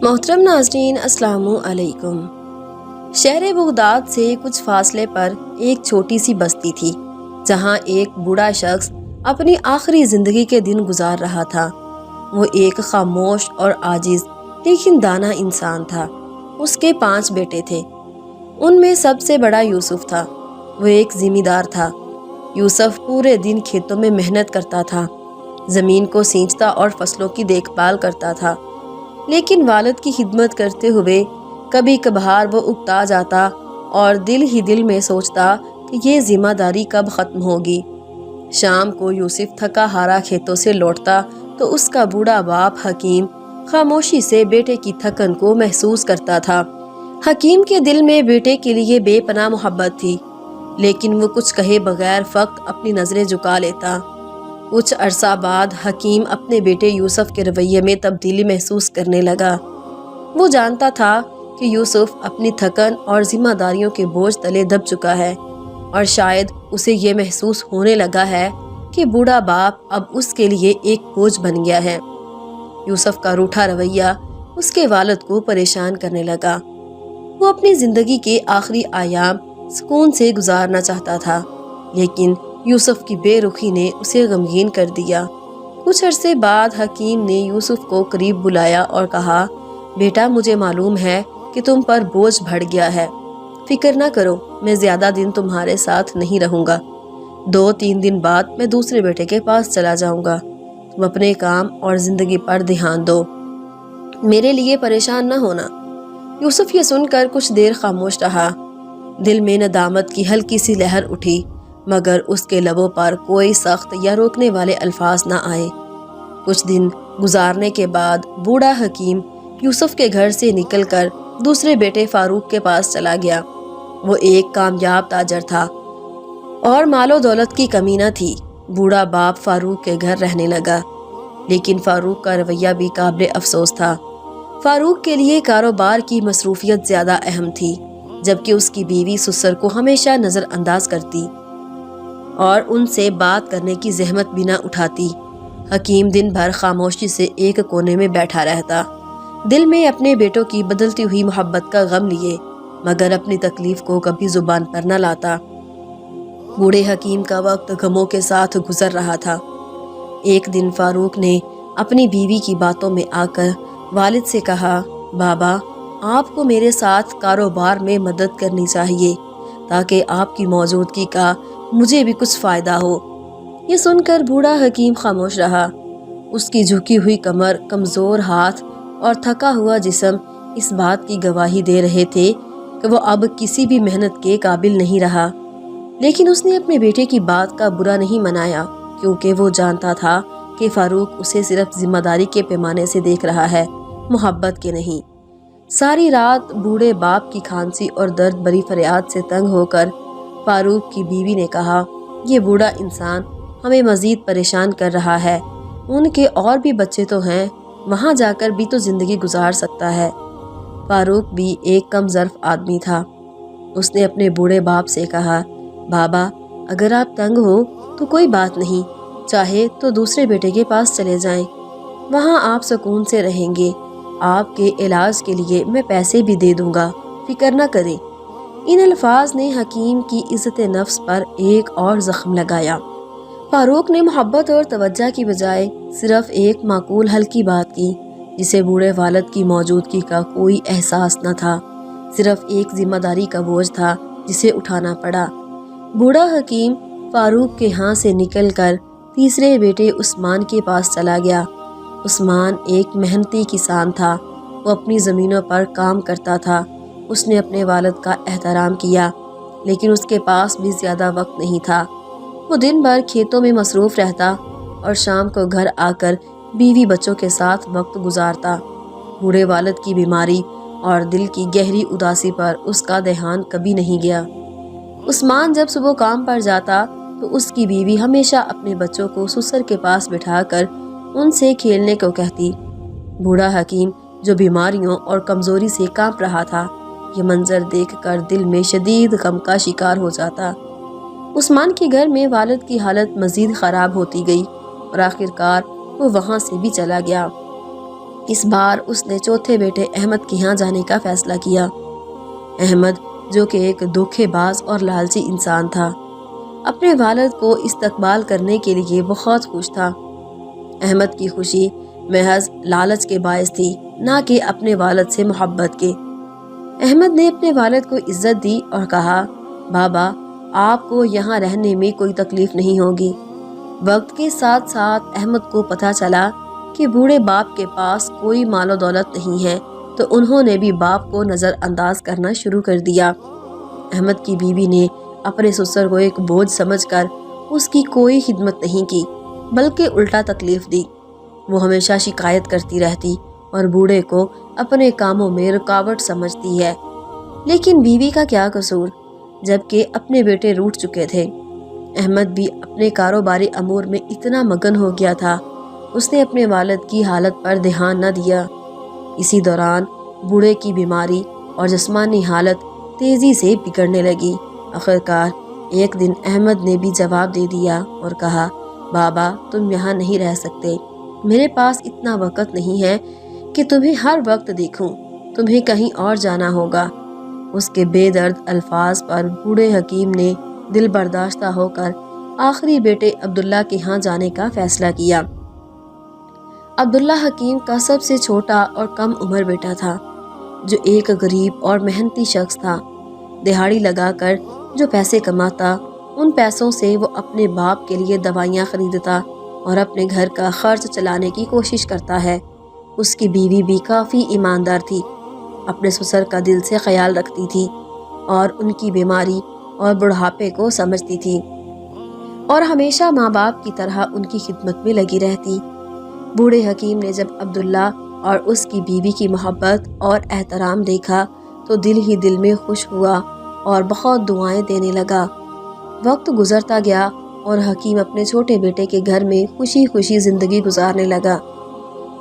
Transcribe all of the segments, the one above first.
محترم ناظرین، السلام علیکم۔ شہر بغداد سے کچھ فاصلے پر ایک چھوٹی سی بستی تھی جہاں ایک بوڑھا شخص اپنی آخری زندگی کے دن گزار رہا تھا۔ وہ ایک خاموش اور عاجز لیکن دانا انسان تھا۔ اس کے 5 بیٹے تھے۔ ان میں سب سے بڑا یوسف تھا۔ وہ ایک ذمہ دار تھا۔ یوسف پورے دن کھیتوں میں محنت کرتا تھا، زمین کو سینچتا اور فصلوں کی دیکھ بھال کرتا تھا، لیکن والد کی خدمت کرتے ہوئے کبھی کبھار وہ اکتا جاتا اور دل میں سوچتا کہ یہ ذمہ داری کب ختم ہوگی۔ شام کو یوسف تھکا ہارا کھیتوں سے لوٹتا تو اس کا بوڑھا باپ حکیم خاموشی سے بیٹے کی تھکن کو محسوس کرتا تھا۔ حکیم کے دل میں بیٹے کے لیے بے پناہ محبت تھی، لیکن وہ کچھ کہے بغیر فقط اپنی نظریں جھکا لیتا۔ کچھ عرصہ بعد حکیم اپنے بیٹے یوسف کے رویے میں تبدیلی محسوس کرنے لگا۔ وہ جانتا تھا کہ یوسف اپنی تھکن اور ذمہ داریوں کے بوجھ تلے دب چکا ہے، اور شاید اسے یہ محسوس ہونے لگا ہے کہ بوڑھا باپ اب اس کے لیے ایک بوجھ بن گیا ہے۔ یوسف کا روٹھا رویہ اس کے والد کو پریشان کرنے لگا۔ وہ اپنی زندگی کے آخری ایام سکون سے گزارنا چاہتا تھا، لیکن یوسف کی بے رخی نے اسے غمگین کر دیا۔ کچھ عرصے بعد حکیم نے یوسف کو قریب بلایا اور کہا، بیٹا، مجھے معلوم ہے کہ تم پر بوجھ بڑھ گیا ہے۔ فکر نہ کرو، میں زیادہ دن تمہارے ساتھ نہیں رہوں گا۔ 2-3 دن بعد میں دوسرے بیٹے کے پاس چلا جاؤں گا۔ تم اپنے کام اور زندگی پر دھیان دو، میرے لیے پریشان نہ ہونا۔ یوسف یہ سن کر کچھ دیر خاموش رہا۔ دل میں ندامت کی ہلکی سی لہر اٹھی، مگر اس کے لبوں پر کوئی سخت یا روکنے والے الفاظ نہ آئے۔ کچھ دن گزارنے کے بعد بوڑھا حکیم یوسف کے گھر سے نکل کر دوسرے بیٹے فاروق کے پاس چلا گیا۔ وہ ایک کامیاب تاجر تھا اور مال و دولت کی کمی نہ تھی۔ بوڑھا باپ فاروق کے گھر رہنے لگا، لیکن فاروق کا رویہ بھی قابل افسوس تھا۔ فاروق کے لیے کاروبار کی مصروفیت زیادہ اہم تھی، جبکہ اس کی بیوی سسر کو ہمیشہ نظر انداز کرتی اور ان سے بات کرنے کی زحمت بھی نہ اٹھاتی۔ حکیم دن بھر خاموشی سے ایک کونے میں بیٹھا رہتا، دل میں اپنے بیٹوں کی بدلتی ہوئی محبت کا غم لیے، مگر اپنی تکلیف کو کبھی زبان پر نہ لاتا۔ بوڑھے حکیم کا وقت غموں کے ساتھ گزر رہا تھا۔ ایک دن فاروق نے اپنی بیوی کی باتوں میں آ کر والد سے کہا، بابا، آپ کو میرے ساتھ کاروبار میں مدد کرنی چاہیے تاکہ آپ کی موجودگی کا مجھے بھی کچھ فائدہ ہو۔ یہ سن کر بوڑھا حکیم خاموش رہا۔ اس کی جھکی ہوئی کمر، کمزور ہاتھ اور تھکا ہوا جسم اس بات کی گواہی دے رہے تھے کہ وہ اب کسی بھی محنت کے قابل نہیں رہا، لیکن اس نے اپنے بیٹے کی بات کا برا نہیں منایا، کیونکہ وہ جانتا تھا کہ فاروق اسے صرف ذمہ داری کے پیمانے سے دیکھ رہا ہے، محبت کے نہیں۔ ساری رات بوڑھے باپ کی کھانسی اور درد بری فریاد سے تنگ ہو کر فاروق کی بیوی نے کہا، یہ بوڑھا انسان ہمیں مزید پریشان کر رہا ہے۔ ان کے اور بھی بچے تو ہیں، وہاں جا کر بھی تو زندگی گزار سکتا ہے۔ فاروق بھی ایک کم ظرف آدمی تھا۔ اس نے اپنے بوڑھے باپ سے کہا، بابا، اگر آپ تنگ ہو تو کوئی بات نہیں، چاہے تو دوسرے بیٹے کے پاس چلے جائیں، وہاں آپ سکون سے رہیں گے۔ آپ کے علاج کے لیے میں پیسے بھی دے دوں گا، فکر نہ کریں۔ ان الفاظ نے حکیم کی عزت نفس پر ایک اور زخم لگایا۔ فاروق نے محبت اور توجہ کی بجائے صرف ایک معقول حل کی بات کی، جسے بوڑھے والد کی موجودگی کا کوئی احساس نہ تھا، صرف ایک ذمہ داری کا بوجھ تھا جسے اٹھانا پڑا۔ بوڑھا حکیم فاروق کے ہاں سے نکل کر تیسرے بیٹے عثمان کے پاس چلا گیا۔ عثمان ایک محنتی کسان تھا، وہ اپنی زمینوں پر کام کرتا تھا۔ اس نے اپنے والد کا احترام کیا، لیکن اس کے پاس بھی زیادہ وقت نہیں تھا۔ وہ دن بھر کھیتوں میں مصروف رہتا اور شام کو گھر آ کر بیوی بچوں کے ساتھ وقت گزارتا۔ بوڑھے والد کی بیماری اور دل کی گہری اداسی پر اس کا دھیان کبھی نہیں گیا۔ عثمان جب صبح کام پر جاتا تو اس کی بیوی ہمیشہ اپنے بچوں کو سسر کے پاس بٹھا کر ان سے کھیلنے کو کہتی۔ بوڑھا حکیم جو بیماریوں اور کمزوری سے کانپ رہا تھا، یہ منظر دیکھ کر دل میں شدید غم کا شکار ہو جاتا۔ عثمان کے گھر میں والد کی حالت مزید خراب ہوتی گئی اور آخر کار وہ وہاں سے بھی چلا گیا۔ اس بار اس نے چوتھے بیٹے احمد کے یہاں جانے کا فیصلہ کیا۔ احمد جو کہ ایک دھوکے باز اور لالچی انسان تھا، اپنے والد کو استقبال کرنے کے لیے بہت خوش تھا۔ احمد کی خوشی محض لالچ کے باعث تھی، نہ کہ اپنے والد سے محبت کے۔ احمد نے اپنے والد کو عزت دی اور کہا، بابا آپ کو یہاں رہنے میں کوئی تکلیف نہیں ہوگی۔ وقت کے ساتھ ساتھ احمد کو پتہ چلا کہ بوڑھے باپ کے پاس کوئی مال و دولت نہیں ہے، تو انہوں نے بھی باپ کو نظر انداز کرنا شروع کر دیا۔ احمد کی بیوی نے اپنے سسر کو ایک بوجھ سمجھ کر اس کی کوئی خدمت نہیں کی، بلکہ الٹا تکلیف دی۔ وہ ہمیشہ شکایت کرتی رہتی اور بوڑھے کو اپنے کاموں میں رکاوٹ سمجھتی ہے۔ لیکن بیوی کا کیا قصور، جبکہ اپنے بیٹے روٹھ چکے تھے۔ احمد بھی اپنے کاروباری امور میں اتنا مگن ہو گیا تھا، اس نے اپنے والد کی حالت پر دھیان نہ دیا۔ اسی دوران بوڑھے کی بیماری اور جسمانی حالت تیزی سے بگڑنے لگی۔ آخرکار ایک دن احمد نے بھی جواب دے دیا اور کہا، بابا تم یہاں نہیں رہ سکتے، میرے پاس اتنا وقت نہیں ہے کہ تمہیں ہر وقت دیکھوں، تمہیں کہیں اور جانا ہوگا۔ اس کے بے درد الفاظ پر بوڑھے حکیم نے دل برداشتہ ہو کر آخری بیٹے عبداللہ کے ہاں جانے کا فیصلہ کیا۔ عبداللہ حکیم کا سب سے چھوٹا اور کم عمر بیٹا تھا، جو ایک غریب اور محنتی شخص تھا۔ دہاڑی لگا کر جو پیسے کماتا، ان پیسوں سے وہ اپنے باپ کے لیے دوائیاں خریدتا اور اپنے گھر کا خرچ چلانے کی کوشش کرتا ہے۔ اس کی بیوی بھی کافی ایماندار تھی، اپنے سسر کا دل سے خیال رکھتی تھی اور ان کی بیماری اور بڑھاپے کو سمجھتی تھی، اور ہمیشہ ماں باپ کی طرح ان کی خدمت میں لگی رہتی۔ بوڑھے حکیم نے جب عبداللہ اور اس کی بیوی کی محبت اور احترام دیکھا تو دل ہی دل میں خوش ہوا اور بہت دعائیں دینے لگا۔ وقت گزرتا گیا اور حکیم اپنے چھوٹے بیٹے کے گھر میں خوشی خوشی زندگی گزارنے لگا۔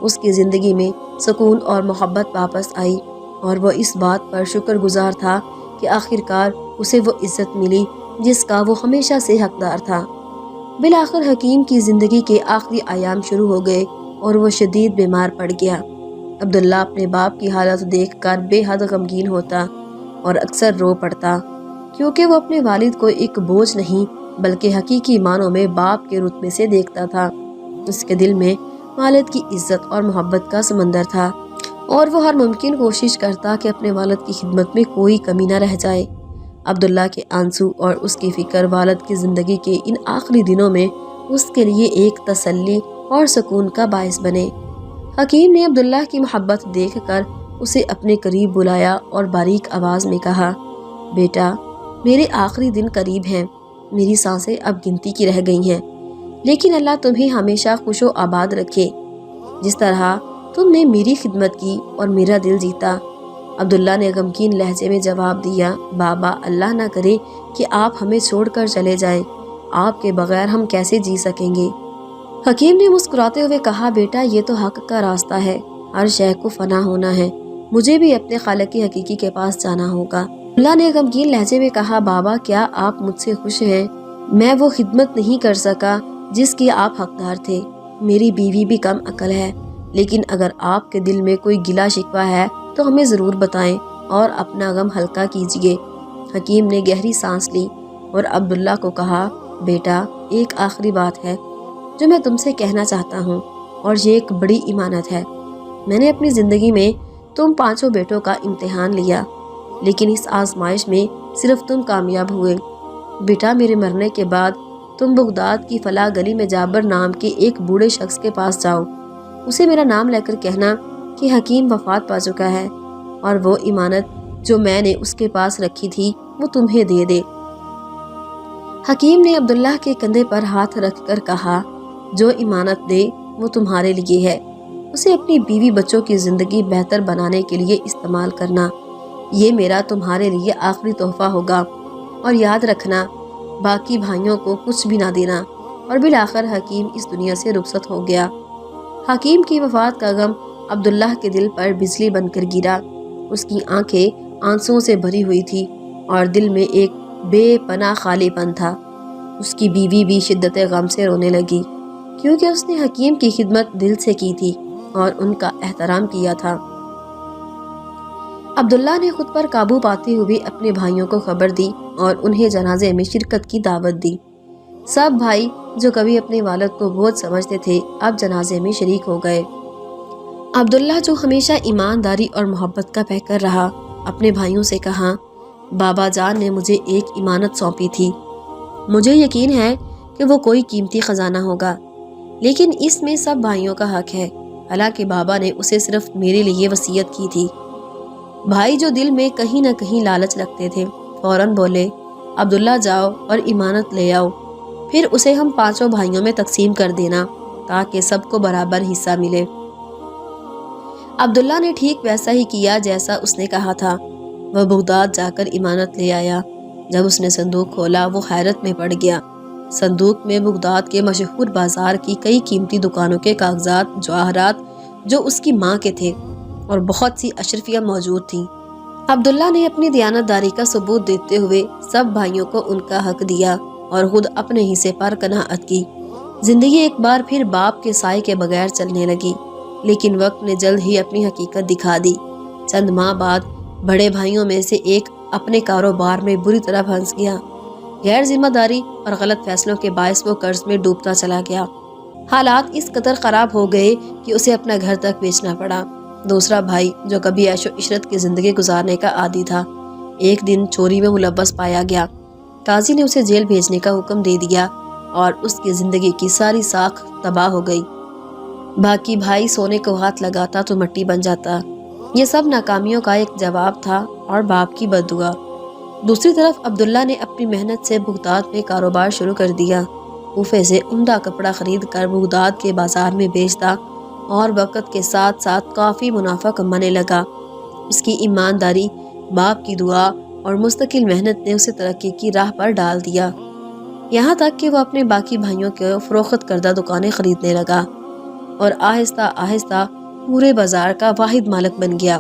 اس کی زندگی میں سکون اور محبت واپس آئی، اور وہ اس بات پر شکر گزار تھا کہ آخرکار اسے وہ عزت ملی جس کا وہ ہمیشہ سے حقدار تھا۔ بالآخر حکیم کی زندگی کے آخری ایام شروع ہو گئے اور وہ شدید بیمار پڑ گیا۔ عبداللہ اپنے باپ کی حالت دیکھ کر بے حد غمگین ہوتا اور اکثر رو پڑتا، کیونکہ وہ اپنے والد کو ایک بوجھ نہیں بلکہ حقیقی معنوں میں باپ کے رتبے سے دیکھتا تھا۔ اس کے دل میں والد کی عزت اور محبت کا سمندر تھا، اور وہ ہر ممکن کوشش کرتا کہ اپنے والد کی خدمت میں کوئی کمی نہ رہ جائے۔ عبداللہ کے آنسو اور اس کی فکر والد کی زندگی کے ان آخری دنوں میں اس کے لیے ایک تسلی اور سکون کا باعث بنے۔ حکیم نے عبداللہ کی محبت دیکھ کر اسے اپنے قریب بلایا اور باریک آواز میں کہا، بیٹا میرے آخری دن قریب ہیں، میری سانسیں اب گنتی کی رہ گئی ہیں، لیکن اللہ تمہیں ہمیشہ خوش و آباد رکھے، جس طرح تم نے میری خدمت کی اور میرا دل جیتا۔ عبداللہ نے غمگین لہجے میں جواب دیا، بابا اللہ نہ کرے کہ آپ ہمیں چھوڑ کر چلے جائیں، آپ کے بغیر ہم کیسے جی سکیں گے۔ حکیم نے مسکراتے ہوئے کہا، بیٹا یہ تو حق کا راستہ ہے، ہر شے کو فنا ہونا ہے، مجھے بھی اپنے خالق حقیقی کے پاس جانا ہوگا۔ عبداللہ نے غمگین لہجے میں کہا، بابا کیا آپ مجھ سے خوش ہیں؟ میں وہ خدمت نہیں کر سکا جس کی آپ حقدار تھے، میری بیوی بھی کم عقل ہے، لیکن اگر آپ کے دل میں کوئی گلا شکوہ ہے تو ہمیں ضرور بتائیں اور اپنا غم ہلکا کیجیے۔ حکیم نے گہری سانس لی اور عبداللہ کو کہا، بیٹا ایک آخری بات ہے جو میں تم سے کہنا چاہتا ہوں، اور یہ ایک بڑی امانت ہے۔ میں نے اپنی زندگی میں تم پانچوں بیٹوں کا امتحان لیا، لیکن اس آزمائش میں صرف تم کامیاب ہوئے۔ بیٹا میرے مرنے کے بعد تم بغداد کی فلاں گلی میں جابر نام کے ایک بوڑھے شخص کے پاس جاؤ، اسے میرا نام لے کر کہنا کہ حکیم وفات پا چکا ہے، اور وہ امانت جو میں نے اس کے پاس رکھی تھی وہ تمہیں دے دے۔ حکیم نے عبداللہ کے کندھے پر ہاتھ رکھ کر کہا، جو امانت دے وہ تمہارے لیے ہے، اسے اپنی بیوی بچوں کی زندگی بہتر بنانے کے لیے استعمال کرنا، یہ میرا تمہارے لیے آخری تحفہ ہوگا، اور یاد رکھنا باقی بھائیوں کو کچھ بھی نہ دینا۔ اور بالآخر حکیم اس دنیا سے رخصت ہو گیا۔ حکیم کی وفات کا غم عبداللہ کے دل پر بجلی بن کر گرا، اس کی آنکھیں آنسوؤں سے بھری ہوئی تھی اور دل میں ایک بے پناہ خالی پن تھا۔ اس کی بیوی بھی شدت غم سے رونے لگی، کیونکہ اس نے حکیم کی خدمت دل سے کی تھی اور ان کا احترام کیا تھا۔ عبداللہ نے خود پر قابو پاتے ہوئے اپنے بھائیوں کو خبر دی اور انہیں جنازے میں شرکت کی دعوت دی۔ سب بھائی جو کبھی اپنے والد کو بہت سمجھتے تھے اب جنازے میں شریک ہو گئے۔ عبداللہ جو ہمیشہ ایمانداری اور محبت کا پیکر رہا، اپنے بھائیوں سے کہا، بابا جان نے مجھے ایک امانت سونپی تھی، مجھے یقین ہے کہ وہ کوئی قیمتی خزانہ ہوگا، لیکن اس میں سب بھائیوں کا حق ہے، حالانکہ بابا نے اسے صرف میرے لیے وصیت کی تھی۔ بھائی جو دل میں کہیں نہ کہیں لالچ رکھتے تھے فوراً بولے، عبداللہ جاؤ اور امانت لے آؤ، پھر اسے ہم 5 بھائیوں میں تقسیم کر دینا تاکہ سب کو برابر حصہ ملے۔ عبداللہ نے ٹھیک ویسا ہی کیا جیسا اس نے کہا تھا۔ وہ بغداد جا کر امانت لے آیا۔ جب اس نے صندوق کھولا وہ حیرت میں پڑ گیا۔ صندوق میں بغداد کے مشہور بازار کی کئی قیمتی دکانوں کے کاغذات، جواہرات جو اس کی ماں کے تھے، اور بہت سی اشرفیاں موجود تھیں۔ عبداللہ نے اپنی دیانتداری کا ثبوت دیتے ہوئے سب بھائیوں کو ان کا حق دیا اور خود اپنے حصے پر قناعت کی۔ زندگی ایک بار پھر باپ کے سائے کے بغیر چلنے لگی، لیکن وقت نے جلد ہی اپنی حقیقت دکھا دی۔ چند ماہ بعد بڑے بھائیوں میں سے ایک اپنے کاروبار میں بری طرح پھنس گیا۔ غیر ذمہ داری اور غلط فیصلوں کے باعث وہ قرض میں ڈوبتا چلا گیا۔ حالات اس قدر خراب ہو گئے کہ اسے اپنا گھر تک بیچنا پڑا۔ دوسرا بھائی جو کبھی عیش و عشرت کی زندگی گزارنے کا عادی تھا، ایک دن چوری میں ملوث پایا گیا۔ قاضی نے اسے جیل بھیجنے کا حکم دے دیا اور اس کی زندگی کی ساری ساکھ تباہ ہو گئی۔ باقی بھائی سونے کو ہاتھ لگاتا تو مٹی بن جاتا۔ یہ سب ناکامیوں کا ایک جواب تھا اور باپ کی بد دعا۔ دوسری طرف عبداللہ نے اپنی محنت سے بغداد میں کاروبار شروع کر دیا۔ کوفے سے عمدہ کپڑا خرید کر بغداد کے بازار میں بیچتا اور وقت کے ساتھ ساتھ کافی منافع کمانے لگا۔ اس کی ایمانداری، باپ کی دعا اور مستقل محنت نے اسے ترقی کی راہ پر ڈال دیا، یہاں تک کہ وہ اپنے باقی بھائیوں کو فروخت کردہ دکانیں خریدنے لگا اور آہستہ آہستہ پورے بازار کا واحد مالک بن گیا۔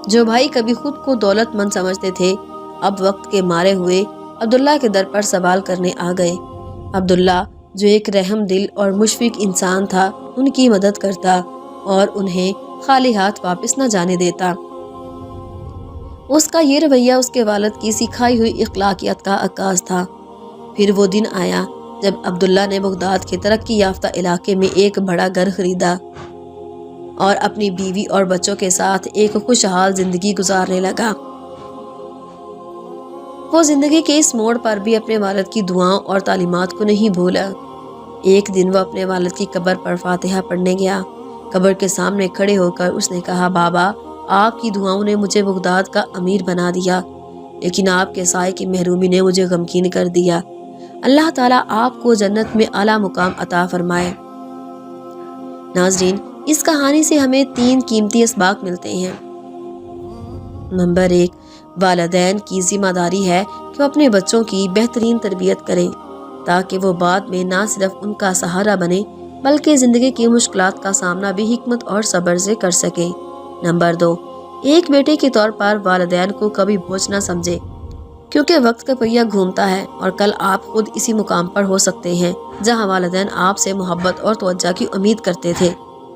جو بھائی کبھی خود کو دولت مند سمجھتے تھے اب وقت کے مارے ہوئے عبداللہ کے در پر سوال کرنے آ گئے۔ عبداللہ جو ایک رحم دل اور مشفق انسان تھا ان کی مدد کرتا اور انہیں خالی ہاتھ واپس نہ جانے دیتا۔ اس کا یہ رویہ اس کے والد کی سکھائی ہوئی اخلاقیات کا عکاس تھا۔ پھر وہ دن آیا جب عبداللہ نے بغداد کے ترقی یافتہ علاقے میں ایک بڑا گھر خریدا اور اپنی بیوی اور بچوں کے ساتھ ایک خوشحال زندگی گزارنے لگا۔ وہ زندگی کے اس موڑ پر بھی اپنے والد کی دعاؤں اور تعلیمات کو نہیں بھولا۔ ایک دن وہ اپنے والد کی قبر پر فاتحہ پڑھنے گیا۔ قبر کے سامنے کھڑے ہو کر اس نے کہا، بابا آپ کی دعاؤں نے مجھے بغداد کا امیر بنا دیا، لیکن آپ کے سائے کی محرومی نے مجھے غمگین کر دیا۔ اللہ تعالیٰ آپ کو جنت میں اعلیٰ مقام عطا فرمائے۔ ناظرین، اس کہانی سے ہمیں 3 قیمتی اسباق ملتے ہیں۔ نمبر 1، والدین کی ذمہ داری ہے کہ وہ اپنے بچوں کی بہترین تربیت کریں تاکہ وہ بعد میں نہ صرف ان کا سہارا بنے بلکہ زندگی کی مشکلات کا سامنا بھی حکمت اور صبر سے کر سکیں۔ نمبر 2، ایک بیٹے کے طور پر والدین کو کبھی بوجھ نہ سمجھے، کیونکہ وقت کا پہیہ گھومتا ہے اور کل آپ خود اسی مقام پر ہو سکتے ہیں جہاں والدین آپ سے محبت اور توجہ کی امید کرتے تھے۔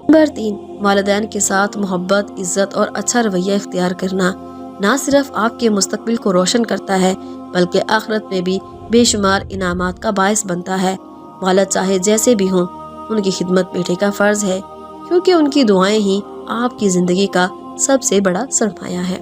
نمبر 3، والدین کے ساتھ محبت، عزت اور اچھا رویہ اختیار کرنا نہ صرف آپ کے مستقبل کو روشن کرتا ہے بلکہ آخرت میں بھی بے شمار انعامات کا باعث بنتا ہے۔ والد چاہے جیسے بھی ہوں، ان کی خدمت بیٹے کا فرض ہے، کیونکہ ان کی دعائیں ہی آپ کی زندگی کا سب سے بڑا سرمایہ ہے۔